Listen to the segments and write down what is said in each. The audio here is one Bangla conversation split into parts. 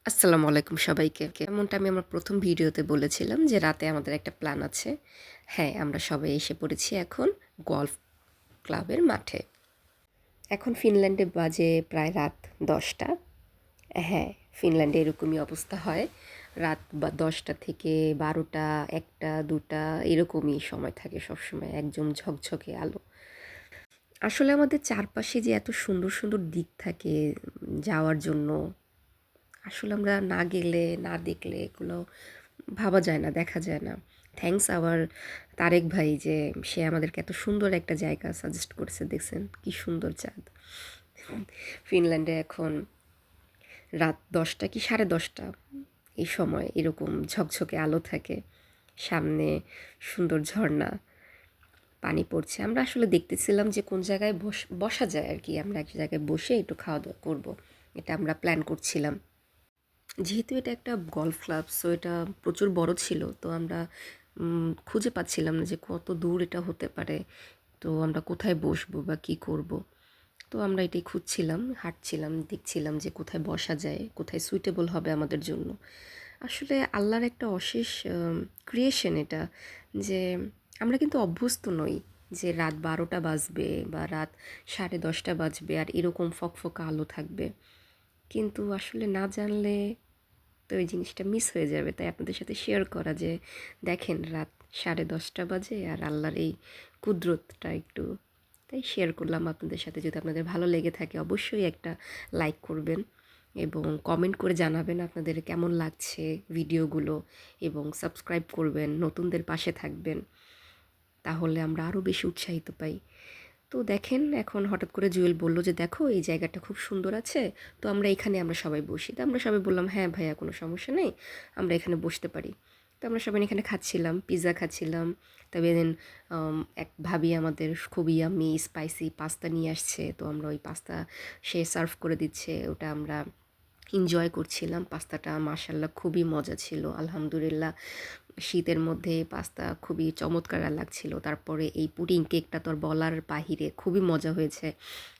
আসসালামু আলাইকুম সবাইকে। যেমনটা আমি আমার ১ম ভিডিওতে বলেছিলাম যে রাতে আমাদের একটা প্ল্যান আছে। হ্যাঁ, আমরা সবাই এসে পড়েছি এখন গল্ফ ক্লাবের মাঠে। এখন ফিনল্যান্ডে বাজে প্রায় রাত ১০টা। হ্যাঁ, ফিনল্যান্ডে এরকমই অবস্থা হয়। রাত ১০টা থেকে ১২টা, ১টা, ২টা এরকমই সময় থাকে সবসময় একদম ঝকঝকে আলো। আসলে আমাদের চারপাশে যে এত সুন্দর, সুন্দর দিক থাকে যাওয়ার জন্য, আসলে আমরা না গেলে, না দেখলে এগুলো ভাবা যায় না, দেখা যায় না। থ্যাঙ্কস আওয়ার তারেক ভাই যে সে আমাদেরকে এত সুন্দর একটা জায়গা সাজেস্ট করেছে। দেখছেন কি সুন্দর চাঁদ। ফিনল্যান্ডে এখন রাত ১০টা কি ১০:৩০ এই সময় এরকম ঝকঝকে আলো থাকে। সামনে সুন্দর ঝর্ণা, পানি পড়ছে। আমরা আসলে দেখতেছিলাম যে কোন জায়গায় বসা যায় আর কি। আমরা এক জায়গায় বসে একটু খাওয়া-দাওয়া করব। এটা আমরা প্ল্যান করছিলাম। যেহেতু এটা একটা গল্ফ ক্লাব, সো এটা প্রচুর বড় ছিল। তো আমরা খুঁজে পাচ্ছিলাম না যে কত দূর এটা হতে পারে। তো আমরা কোথায় বসবো বা কী করব। তো আমরা এটাই খুঁজছিলাম, হাঁটছিলাম, দেখছিলাম যে কোথায় বসা যায়, কোথায় সুইটেবল হবে আমাদের জন্য। আসলে আল্লাহর একটা অশেষ ক্রিয়েশন এটা, যে আমরা কিন্তু অভ্যস্ত নই যে রাত ১২টা বাজবে বা রাত ১০:৩০ বাজবে আর এরকম ফকফকা আলো থাকবে। কিন্তু আসলে না জানলে তো এই জিনিসটা মিস হয়ে যাবে। তাই আপনাদের সাথে শেয়ার করা যে দেখেন রাত 10:30 বাজে আর আল্লাহর এই কুদরতটা একটু, তাই শেয়ার করলাম আপনাদের সাথে। যদি আপনাদের ভালো লেগে থাকে অবশ্যই একটা লাইক করবেন এবং কমেন্ট করে জানাবেন আপনাদের কেমন লাগছে ভিডিওগুলো, এবং সাবস্ক্রাইব করবেন, নতুনদের পাশে থাকবেন, তাহলে আমরা আরও বেশি উৎসাহিত পাই। তো দেখেন এখন হঠাৎ করে জুয়েল বলল যে দেখো এই জায়গাটা খুব সুন্দর আছে, তো আমরা সবাই বসি। তো আমরা সবাই বললাম হ্যাঁ ভাইয়া, কোনো সমস্যা নেই, আমরা এখানে বসতে পারি। তো আমরা সবাই এখানে খাচ্ছিলাম, পিৎজা খাচ্ছিলাম। তবে দেন এক ভাবি আমাদের খুবই ইয়াম্মি স্পাইসি পাস্তা নিয়ে আসছে। তো আমরা ওই পাস্তা সে সার্ভ করে দিচ্ছে, ওটা আমরা এনজয় করছিলাম। পাস্তাটা মাশাআল্লাহ খুবই মজা ছিল, আলহামদুলিল্লাহ। শীতের মধ্যে পাস্তা খুবই চমৎকার লাগছিল। তারপরে এই পুডিং কেকটা তো আর বলার বাহিরে, খুবই মজা হয়েছে।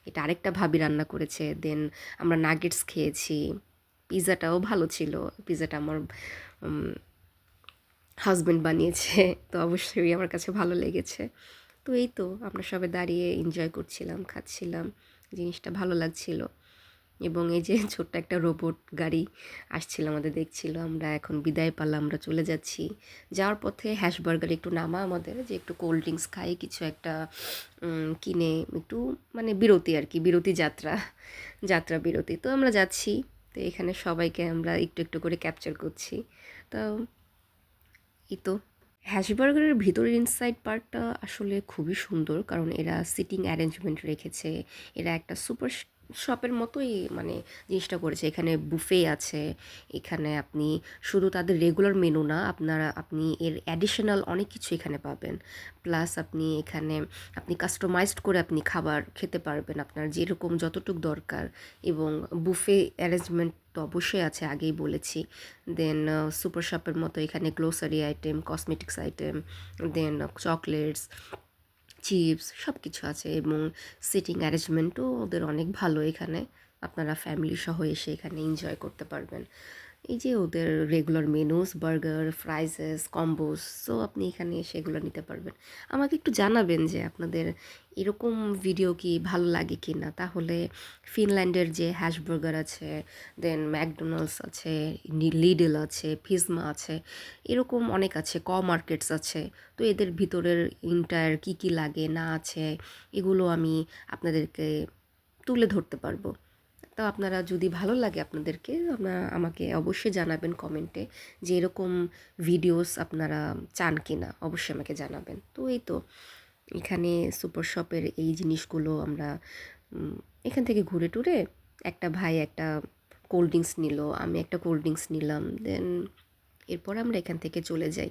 এটা আরেকটা ভাবি রান্না করেছে। দেন আমরা নাগেটস খেয়েছি। পিৎজাটাও ভালো ছিল। পিৎজাটা আমার হাসব্যান্ড বানিয়েছে। তো অবশ্যই আমার কাছে ভালো লেগেছে। তো এই তো আমরা সবাই দাঁড়িয়ে এনজয় করছিলাম, খাচ্ছিলাম। জিনিসটা ভালো লাগছিল। এবং এই যে ছোট্ট একটা রোবট গাড়ি আসছিল, আমাদের দেখছিল। আমরা এখন বিদায় পারলাম, আমরা চলে যাচ্ছি। যাওয়ার পথে হ্যাশবার্গার একটু নামা আমাদের, যে একটু কোল্ড ড্রিঙ্কস খাই, কিছু একটা কিনে একটু মানে বিরতি আর কি, বিরতি যাত্রা, যাত্রা বিরতি। তো আমরা যাচ্ছি। তো এখানে সবাইকে আমরা একটু একটু করে ক্যাপচার করছি। তো এই তো হ্যাশবার্গারের ভিতরের ইনসাইড পার্টটা আসলে খুবই সুন্দর, কারণ এরা সিটিং অ্যারেঞ্জমেন্ট রেখেছে। এরা একটা সুপার শপের মতোই মানে জিনিসটা করেছে। এখানে বুফে আছে। এখানে আপনি শুধু তাদের রেগুলার মেনু না, আপনি এর অ্যাডিশনাল অনেক কিছু এখানে পাবেন। প্লাস আপনি কাস্টমাইজড করে আপনি খাবার খেতে পারবেন আপনার যেরকম যতটুকু দরকার। এবং বুফে অ্যারেঞ্জমেন্ট তো অবশ্যই আছে, আগেই বলেছি। দেন সুপার শপের মতো এখানে গ্লোসারি আইটেম, কসমেটিক্স আইটেম, দেন চকলেটস, চিপস সব কিছু আছে। এবং সিটিং অ্যারেঞ্জমেন্টও ওদের অনেক ভালো এখানে। আপনারা ফ্যামিলি সহ এসে এখানে এনজয় করতে পারবেন। এই যে ওদের রেগুলার মেনুস, বার্গার, ফ্রাইজেস, কম্বোস, সো আপনি এখানে এসে এগুলো নিতে পারবেন। আমাকে একটু জানাবেন যে আপনাদের এরকম ভিডিও কি ভালো লাগে কি না। তাহলে ফিনল্যান্ডের যে হ্যাশবার্গার আছে, দেন ম্যাকডোনাল্ডস আছে, লিডল আছে, ফিজমা আছে, এরকম অনেক আছে, মার্কেটস আছে। তো এদের ভিতরের ইন্টার কী কী লাগে না আছে, এগুলো আমি আপনাদেরকে তুলে ধরতে পারবো। তো আপনারা যদি ভালো লাগে আপনাদেরকে, আমাকে অবশ্যই জানাবেন কমেন্টে যে এরকম ভিডিওস আপনারা চান কি না, অবশ্যই আমাকে জানাবেন। তো এই তো এখানে সুপার শপের এই জিনিসগুলো আমরা এখান থেকে ঘুরে টুরে, একটা ভাই একটা কোল্ড ড্রিঙ্কস নিল, আমি একটা কোল্ড ড্রিঙ্কস নিলাম। দেন এরপর আমরা এখান থেকে চলে যাই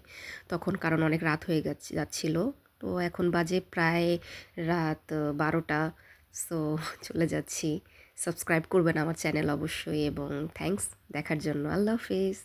তখন, কারণ অনেক রাত হয়ে যাচ্ছিল। তো এখন বাজে প্রায় রাত 12টা। সো চলে যাচ্ছি। সাবস্ক্রাইব করবেন আমার চ্যানেল অবশ্যই, এবং থ্যাঙ্কস দেখার জন্য। আল্লাহ হাফেজ।